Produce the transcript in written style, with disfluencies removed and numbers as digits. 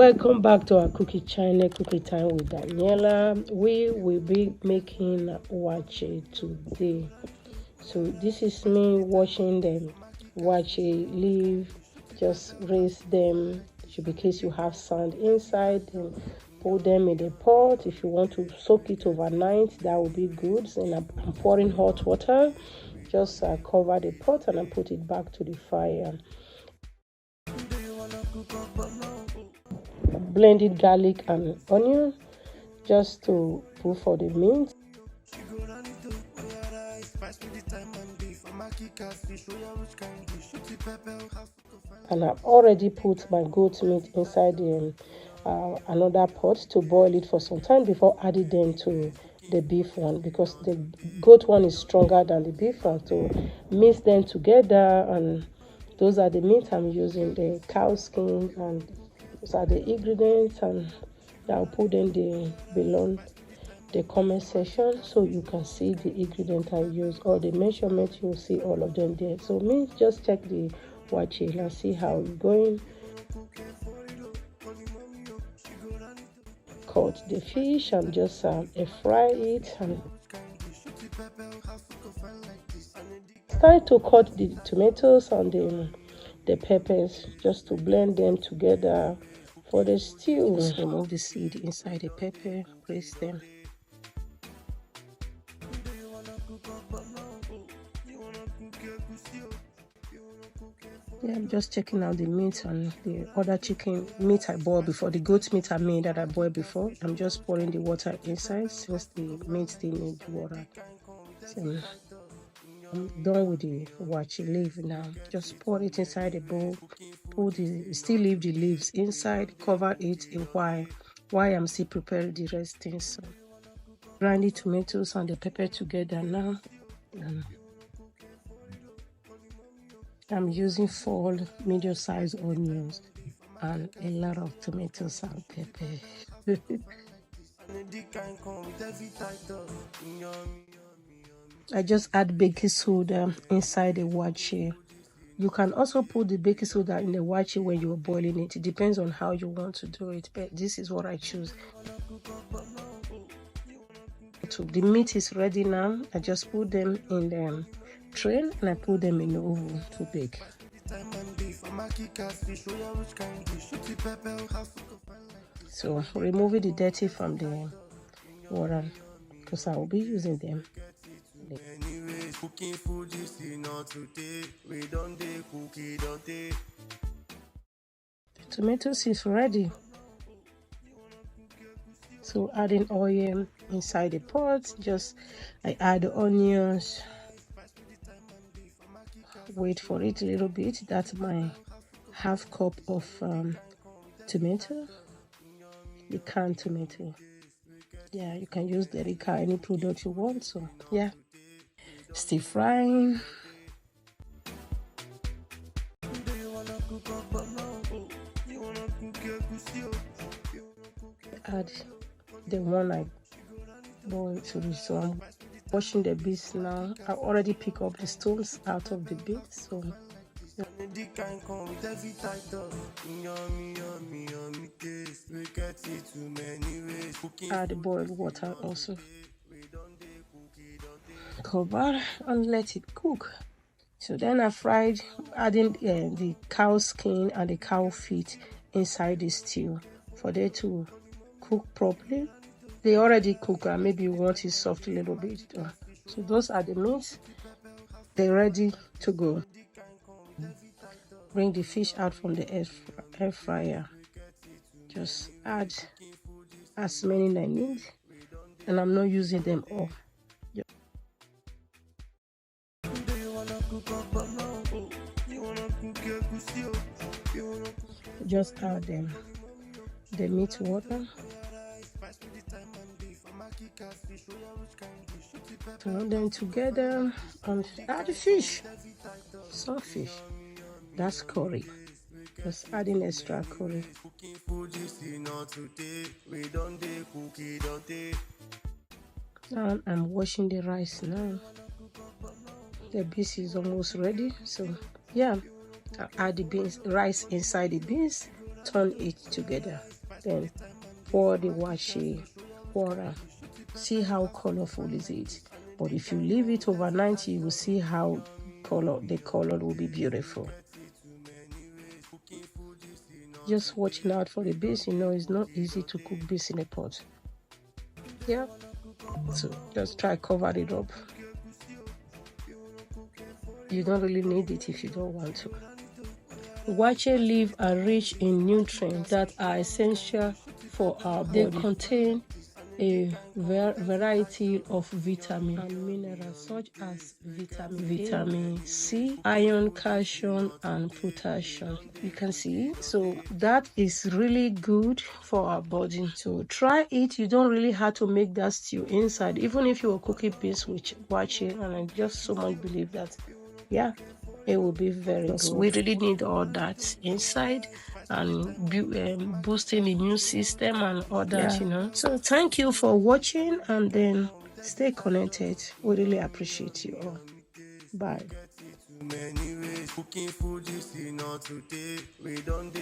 Welcome back to our cookie channel, Cookie Time with Daniela. We will be making waakye today. So this is me washing them waakye leaf. Just raise them in case you have sand inside, and put them in the pot. If you want to soak it overnight, that will be good. And I'm pouring hot water. Just cover the pot and I put it back to the fire. Blended garlic and onion just to put for the mint. And I've already put my goat meat inside another pot to boil it for some time before adding them to the beef one, because the goat one is stronger than the beef one. So mix them together, and those are the meat I'm using, the cowskin, and those are the ingredients, and I'll put them below the comment section so you can see the ingredient I use, or the measurement. You'll see all of them there. So me just check the waakye and see how it's going. Cut the fish and just fry it, and start to cut the tomatoes and the peppers just to blend them together for the stew. Just remove the seed inside the pepper, place them. Yeah, I'm just checking out the meat and the other chicken meat I boiled before, the goat meat that I boiled before. I'm just pouring the water inside since the meat still needs water. So I'm done with the waakye leaf now. Just pour it inside the bowl. Still leave the leaves inside. Cover it a while I'm still preparing the rest things. So grind the tomatoes and the pepper together now. I'm using 4 medium-sized onions and a lot of tomatoes and pepper. I just add baking soda inside the waakye. You can also put the baking soda in the waakye when you're boiling it. It depends on how you want to do it, but this is what I choose. So the meat is ready now. I just put them in the tray and I put them in the oven to bake. So removing the dirty from the water because I will be using them. Cooking food you see not today. We don't dey cookie, don't they? The tomatoes is ready. So adding oil inside the pot. I add the onions. Wait for it a little bit. That's my half cup of tomato, the canned tomato. Yeah, you can use the Rica, any product you want. So yeah, still frying. Add the one I boiled to this. So I'm washing the beans now. I already pick up the stones out of the beans. So add boiled water also. Cover and let it cook. So then I fried, adding the cow skin and the cow feet inside the stew for them to cook properly. They already cook, and maybe you want it soft a little bit. So those are the meats. They're ready to go. Bring the fish out from the air fryer. Just add as many as I need, and I'm not using them all. Just add the meat water. Turn them together and add the fish. Some fish. That's curry. Just adding extra curry. And I'm washing the rice now. The beans is almost ready. So yeah, I'll add the rice inside the beans. Turn it together. Then pour the waakye water. See how colorful is it? But if you leave it overnight, you will see how the color will be beautiful. Just watching out for the bees. You know, it's not easy to cook bees in a pot. Yeah. So just try cover it up. You don't really need it if you don't want to. Waakye leaves are rich in nutrients that are essential for our body. They contain a variety of vitamins and minerals such as vitamin C, iron, calcium, and potassium. You can see, so that is really good for our body. So try it. You don't really have to make that stew inside, even if you are cooking beans with waakye, and I just so much believe that, yeah, it will be very good. We really need all that inside and boosting the immune system and all that, you know. So thank you for watching, and then stay connected. We really appreciate you all. Bye. Cooking food you see not today. We don't